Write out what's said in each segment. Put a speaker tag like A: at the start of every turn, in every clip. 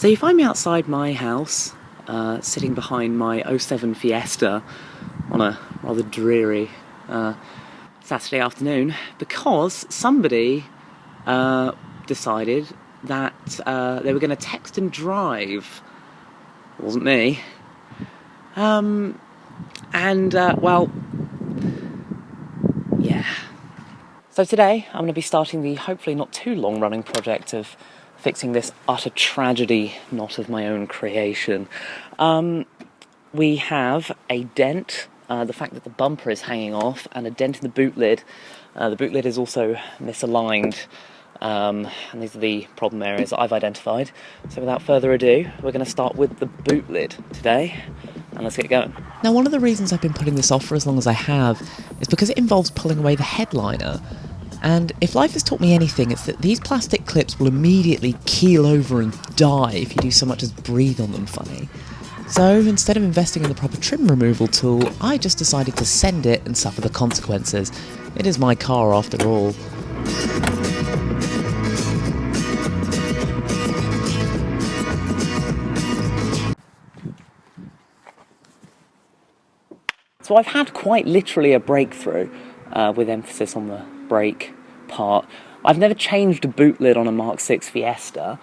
A: So you find me outside my house, sitting behind my '07 Fiesta on a rather dreary Saturday afternoon, because somebody decided that they were going to text and drive. It wasn't me. Well, yeah. So today I'm going to be starting the hopefully not too long-running project of fixing this utter tragedy, not of my own creation. We have a dent, the fact that the bumper is hanging off, and a dent in the boot lid. The boot lid is also misaligned, and these are the problem areas that I've identified. So without further ado, we're going to start with the boot lid today, and let's get going.
B: Now, one of the reasons I've been putting this off for as long as I have is because it involves pulling away the headliner. And if life has taught me anything, it's that these plastic clips will immediately keel over and die if you do so much as breathe on them funny. So instead of investing in the proper trim removal tool, I just decided to send it and suffer the consequences. It is my car after all.
A: So I've had quite literally a breakthrough, with emphasis on the brake part. I've never changed a boot lid on a Mk6 Fiesta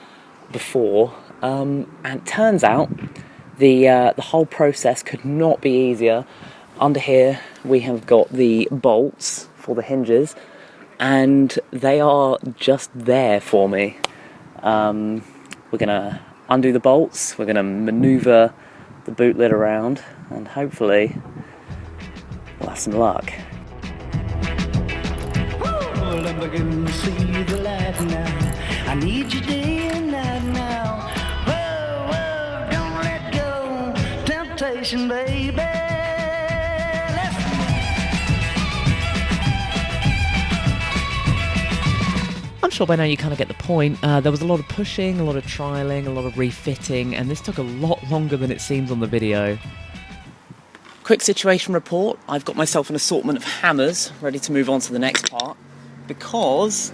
A: before, and it turns out the whole process could not be easier. Under here we have got the bolts for the hinges, and they are just there for me. We're going to undo the bolts, we're going to manoeuvre the boot lid around, and hopefully we'll have some luck.
C: Well, I'm beginning to see the light now. I need you day and night now. Whoa, whoa, don't let go. Temptation, baby.
B: I'm sure by now you kind of get the point. There was a lot of pushing, a lot of trialling, a lot of refitting, and this took a lot longer than it seems on the video.
A: Quick situation report. I've got myself an assortment of hammers ready to move on to the next part, because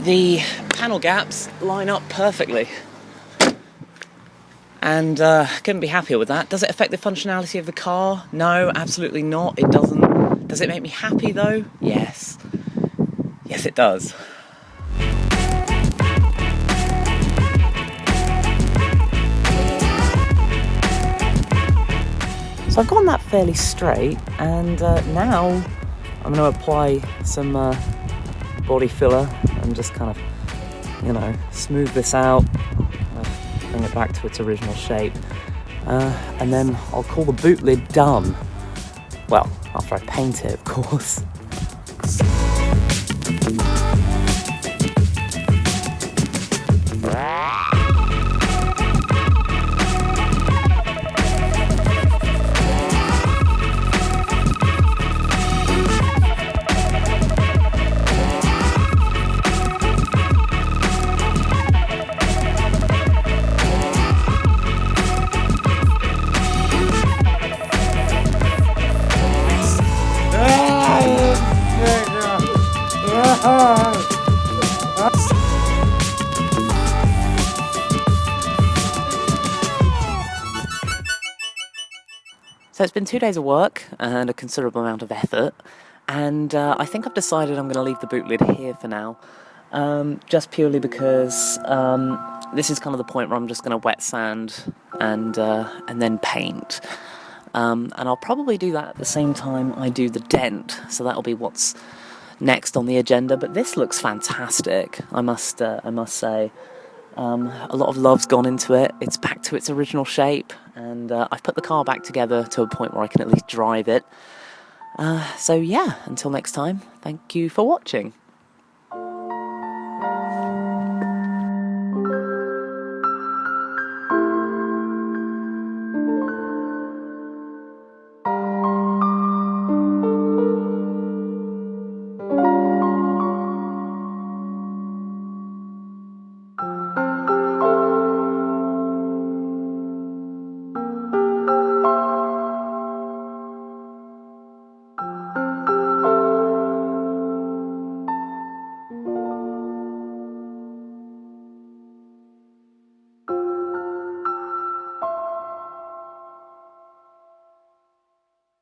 A: the panel gaps line up perfectly. And couldn't be happier with that. Does it affect the functionality of the car? No, absolutely not. It doesn't. Does it make me happy though? Yes. Yes, it does. So I've gotten that fairly straight, and now I'm going to apply some body filler and just kind of, smooth this out, bring it back to its original shape, and then I'll call the boot lid done. Well, after I paint it, of course. So it's been 2 days of work and a considerable amount of effort, and I think I've decided I'm going to leave the boot lid here for now, just purely because this is kind of the point where I'm just going to wet sand and then paint, and I'll probably do that at the same time I do the dent, so that'll be what's next on the agenda. But this looks fantastic, I must say. A lot of love's gone into it. It's back to its original shape, and I've put the car back together to a point where I can at least drive it. So yeah, until next time, thank you for watching.